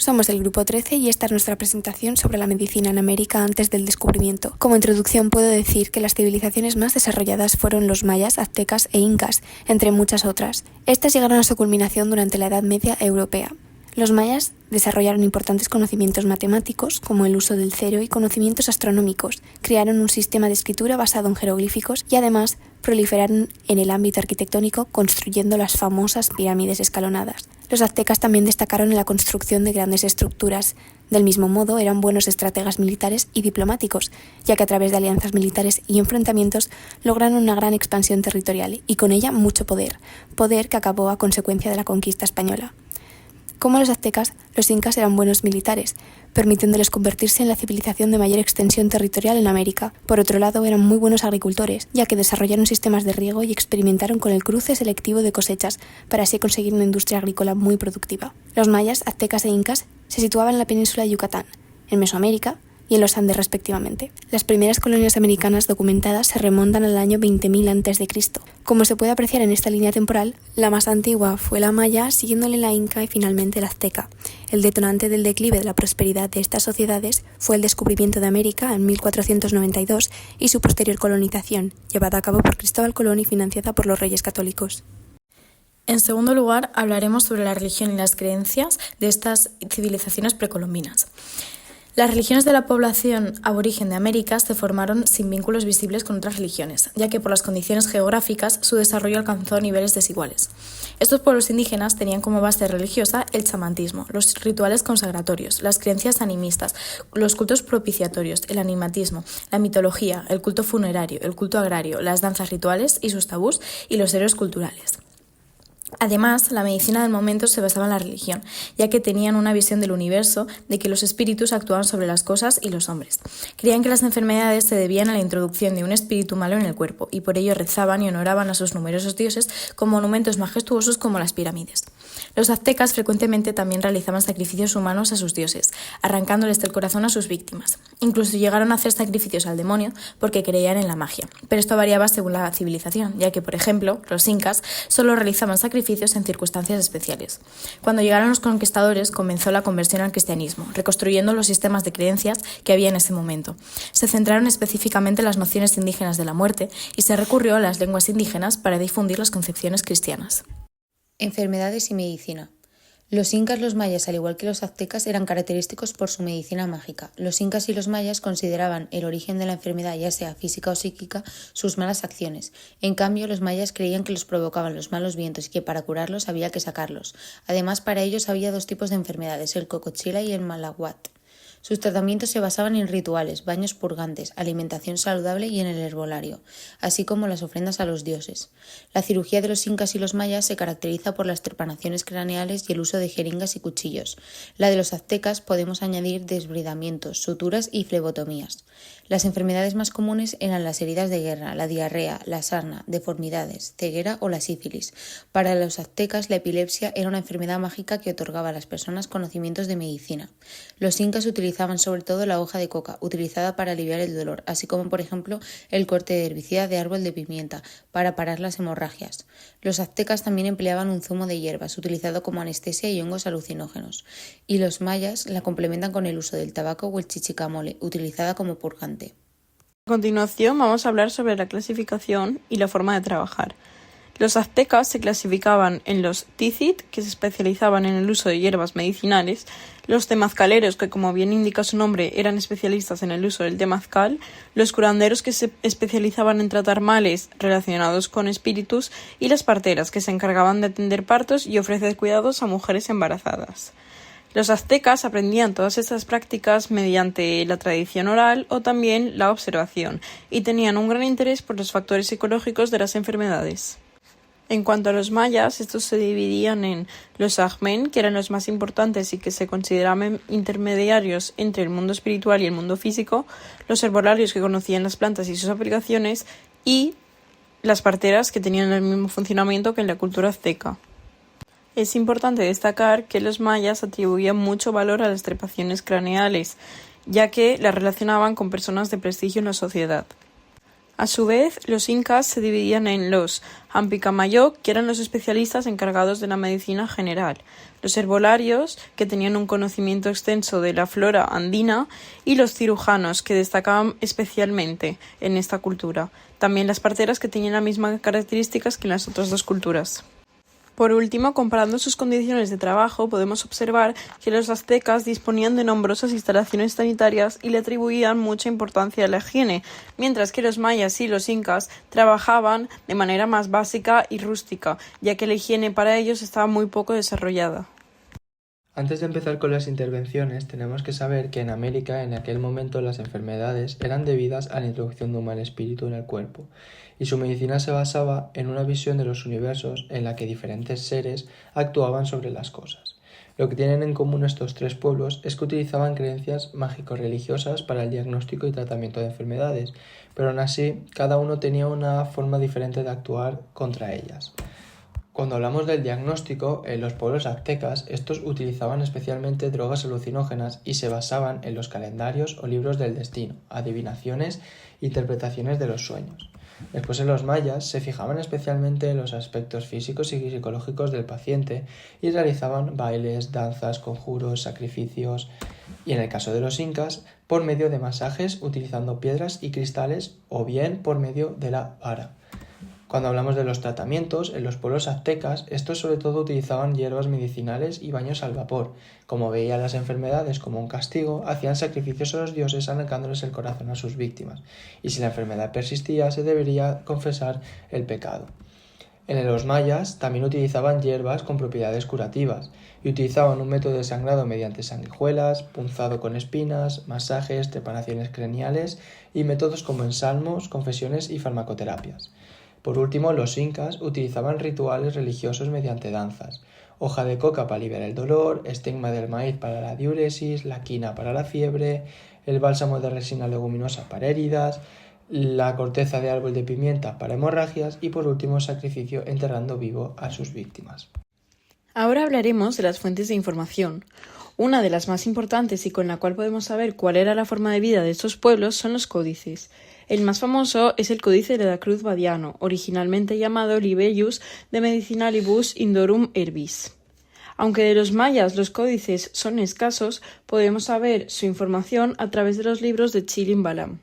Somos el Grupo 13 y esta es nuestra presentación sobre la medicina en América antes del descubrimiento. Como introducción puedo decir que las civilizaciones más desarrolladas fueron los mayas, aztecas e incas, entre muchas otras. Estas llegaron a su culminación durante la Edad Media europea. Los mayas desarrollaron importantes conocimientos matemáticos, como el uso del cero y conocimientos astronómicos, crearon un sistema de escritura basado en jeroglíficos y además proliferaron en el ámbito arquitectónico construyendo las famosas pirámides escalonadas. Los aztecas también destacaron en la construcción de grandes estructuras. Del mismo modo, eran buenos estrategas militares y diplomáticos, ya que a través de alianzas militares y enfrentamientos lograron una gran expansión territorial y con ella mucho poder que acabó a consecuencia de la conquista española. Como los aztecas, los incas eran buenos militares, permitiéndoles convertirse en la civilización de mayor extensión territorial en América. Por otro lado, eran muy buenos agricultores, ya que desarrollaron sistemas de riego y experimentaron con el cruce selectivo de cosechas, para así conseguir una industria agrícola muy productiva. Los mayas, aztecas e incas se situaban en la península de Yucatán, en Mesoamérica y en los Andes respectivamente. Las primeras colonias americanas documentadas se remontan al año 20.000 a.C. Como se puede apreciar en esta línea temporal, la más antigua fue la maya, siguiéndole la inca y finalmente la azteca. El detonante del declive de la prosperidad de estas sociedades fue el descubrimiento de América en 1492 y su posterior colonización, llevada a cabo por Cristóbal Colón y financiada por los Reyes Católicos. En segundo lugar, hablaremos sobre la religión y las creencias de estas civilizaciones precolombinas. Las religiones de la población aborigen de América se formaron sin vínculos visibles con otras religiones, ya que por las condiciones geográficas su desarrollo alcanzó niveles desiguales. Estos pueblos indígenas tenían como base religiosa el chamantismo, los rituales consagratorios, las creencias animistas, los cultos propiciatorios, el animatismo, la mitología, el culto funerario, el culto agrario, las danzas rituales y sus tabús y los héroes culturales. Además, la medicina del momento se basaba en la religión, ya que tenían una visión del universo de que los espíritus actuaban sobre las cosas y los hombres. Creían que las enfermedades se debían a la introducción de un espíritu malo en el cuerpo, y por ello rezaban y honoraban a sus numerosos dioses con monumentos majestuosos como las pirámides. Los aztecas frecuentemente también realizaban sacrificios humanos a sus dioses, arrancándoles del corazón a sus víctimas. Incluso llegaron a hacer sacrificios al demonio porque creían en la magia. Pero esto variaba según la civilización, ya que, por ejemplo, los incas solo realizaban sacrificios en circunstancias especiales. Cuando llegaron los conquistadores, comenzó la conversión al cristianismo, reconstruyendo los sistemas de creencias que había en ese momento. Se centraron específicamente en las nociones indígenas de la muerte y se recurrió a las lenguas indígenas para difundir las concepciones cristianas. Enfermedades y medicina. Los incas, los mayas, al igual que los aztecas, eran característicos por su medicina mágica. Los incas y los mayas consideraban el origen de la enfermedad, ya sea física o psíquica, sus malas acciones. En cambio, los mayas creían que los provocaban los malos vientos y que para curarlos había que sacarlos. Además, para ellos había dos tipos de enfermedades, el cocochila y el malaguat. Sus tratamientos se basaban en rituales, baños purgantes, alimentación saludable y en el herbolario, así como las ofrendas a los dioses. La cirugía de los incas y los mayas se caracteriza por las trepanaciones craneales y el uso de jeringas y cuchillos. La de los aztecas podemos añadir desbridamientos, suturas y flebotomías. Las enfermedades más comunes eran las heridas de guerra, la diarrea, la sarna, deformidades, ceguera o la sífilis. Para los aztecas, la epilepsia era una enfermedad mágica que otorgaba a las personas conocimientos de medicina. Los incas utilizaban sobre todo la hoja de coca, utilizada para aliviar el dolor, así como, por ejemplo, el corte de herbicida de árbol de pimienta, para parar las hemorragias. Los aztecas también empleaban un zumo de hierbas, utilizado como anestesia y hongos alucinógenos. Y los mayas la complementan con el uso del tabaco o el chichicamole, utilizada como purgante. A continuación vamos a hablar sobre la clasificación y la forma de trabajar. Los aztecas se clasificaban en los tizit, que se especializaban en el uso de hierbas medicinales, los temazcaleros, que como bien indica su nombre eran especialistas en el uso del temazcal, los curanderos, que se especializaban en tratar males relacionados con espíritus, y las parteras, que se encargaban de atender partos y ofrecer cuidados a mujeres embarazadas. Los aztecas aprendían todas estas prácticas mediante la tradición oral o también la observación, y tenían un gran interés por los factores psicológicos de las enfermedades. En cuanto a los mayas, estos se dividían en los ajmen, que eran los más importantes y que se consideraban intermediarios entre el mundo espiritual y el mundo físico, los herbolarios, que conocían las plantas y sus aplicaciones, y las parteras, que tenían el mismo funcionamiento que en la cultura azteca. Es importante destacar que los mayas atribuían mucho valor a las trepaciones craneales, ya que las relacionaban con personas de prestigio en la sociedad. A su vez, los incas se dividían en los Ampicamayo, que eran los especialistas encargados de la medicina general, los herbolarios, que tenían un conocimiento extenso de la flora andina, y los cirujanos, que destacaban especialmente en esta cultura. También las parteras, que tenían las mismas características que en las otras dos culturas. Por último, comparando sus condiciones de trabajo, podemos observar que los aztecas disponían de nombrosas instalaciones sanitarias y le atribuían mucha importancia a la higiene, mientras que los mayas y los incas trabajaban de manera más básica y rústica, ya que la higiene para ellos estaba muy poco desarrollada. Antes de empezar con las intervenciones, tenemos que saber que en América en aquel momento las enfermedades eran debidas a la introducción de un mal espíritu en el cuerpo, y su medicina se basaba en una visión de los universos en la que diferentes seres actuaban sobre las cosas. Lo que tienen en común estos tres pueblos es que utilizaban creencias mágico-religiosas para el diagnóstico y tratamiento de enfermedades, pero aún así cada uno tenía una forma diferente de actuar contra ellas. Cuando hablamos del diagnóstico, en los pueblos aztecas, estos utilizaban especialmente drogas alucinógenas y se basaban en los calendarios o libros del destino, adivinaciones e interpretaciones de los sueños. Después en los mayas se fijaban especialmente en los aspectos físicos y psicológicos del paciente y realizaban bailes, danzas, conjuros, sacrificios y en el caso de los incas, por medio de masajes utilizando piedras y cristales o bien por medio de la vara. Cuando hablamos de los tratamientos, en los pueblos aztecas, estos sobre todo utilizaban hierbas medicinales y baños al vapor. Como veían las enfermedades como un castigo, hacían sacrificios a los dioses arrancándoles el corazón a sus víctimas. Y si la enfermedad persistía, se debería confesar el pecado. En los mayas también utilizaban hierbas con propiedades curativas y utilizaban un método de sangrado mediante sanguijuelas, punzado con espinas, masajes, trepanaciones craneales y métodos como ensalmos, confesiones y farmacoterapias. Por último, los incas utilizaban rituales religiosos mediante danzas, hoja de coca para aliviar el dolor, estigma del maíz para la diuresis, la quina para la fiebre, el bálsamo de resina leguminosa para heridas, la corteza de árbol de pimienta para hemorragias y por último sacrificio enterrando vivo a sus víctimas. Ahora hablaremos de las fuentes de información. Una de las más importantes y con la cual podemos saber cuál era la forma de vida de estos pueblos son los códices. El más famoso es el Códice de la Cruz Badiano, originalmente llamado Libellus de Medicinalibus Indorum Herbis. Aunque de los mayas los códices son escasos, podemos saber su información a través de los libros de Chilim Balam.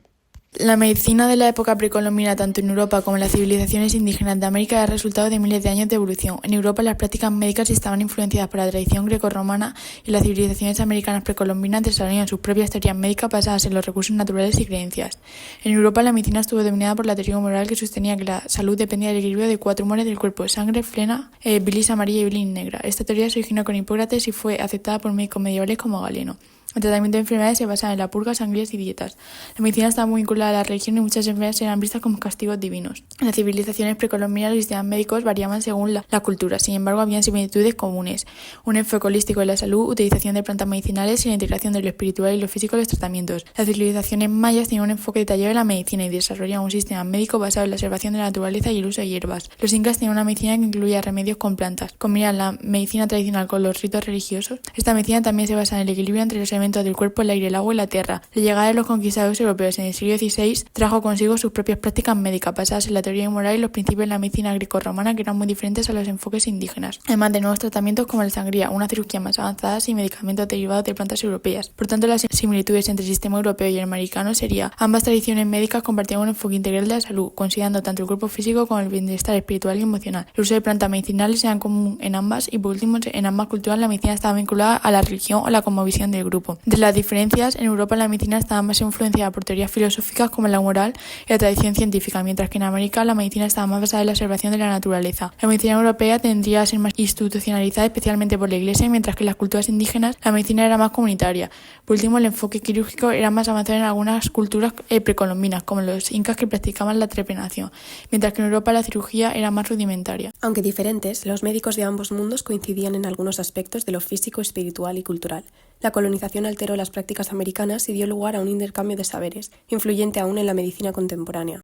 La medicina de la época precolombina, tanto en Europa como en las civilizaciones indígenas de América, era el resultado de miles de años de evolución. En Europa, las prácticas médicas estaban influenciadas por la tradición grecorromana y las civilizaciones americanas precolombinas desarrollaron sus propias teorías médicas basadas en los recursos naturales y creencias. En Europa, la medicina estuvo dominada por la teoría moral que sostenía que la salud dependía del equilibrio de 4 humores del cuerpo: sangre, flema, bilis amarilla y bilis negra. Esta teoría se originó con Hipócrates y fue aceptada por médicos medievales como Galeno. El tratamiento de enfermedades se basaba en la purga, sangrías y dietas. La medicina estaba muy vinculada a la religión y muchas enfermedades eran vistas como castigos divinos. En las civilizaciones precolombinas los sistemas médicos variaban según la cultura, sin embargo habían similitudes comunes: un enfoque holístico de la salud, utilización de plantas medicinales y la integración de lo espiritual y lo físico en los tratamientos. Las civilizaciones mayas tenían un enfoque detallado de la medicina y desarrollaban un sistema médico basado en la observación de la naturaleza y el uso de hierbas. Los incas tenían una medicina que incluía remedios con plantas. Combinaban la medicina tradicional con los ritos religiosos. Esta medicina también se basa en el equilibrio entre los elementos del cuerpo, el aire, el agua y la tierra. La llegada de los conquistadores europeos en el siglo XVI trajo consigo sus propias prácticas médicas basadas en la teoría moral y los principios de la medicina grecorromana, que eran muy diferentes a los enfoques indígenas, además de nuevos tratamientos como la sangría, una cirugía más avanzada y medicamentos derivados de plantas europeas. Por tanto, las similitudes entre el sistema europeo y el americano sería: ambas tradiciones médicas compartían un enfoque integral de la salud, considerando tanto el cuerpo físico como el bienestar espiritual y emocional. El uso de plantas medicinales era común en ambas y, por último, en ambas culturas la medicina estaba vinculada a la religión o la cosmovisión del grupo. De las diferencias, en Europa la medicina estaba más influenciada por teorías filosóficas como la moral y la tradición científica, mientras que en América la medicina estaba más basada en la observación de la naturaleza. La medicina europea tendría a ser más institucionalizada, especialmente por la Iglesia, mientras que en las culturas indígenas la medicina era más comunitaria. Por último, el enfoque quirúrgico era más avanzado en algunas culturas precolombinas, como los incas, que practicaban la trepenación, mientras que en Europa la cirugía era más rudimentaria. Aunque diferentes, los médicos de ambos mundos coincidían en algunos aspectos de lo físico, espiritual y cultural. La colonización alteró las prácticas americanas y dio lugar a un intercambio de saberes, influyente aún en la medicina contemporánea.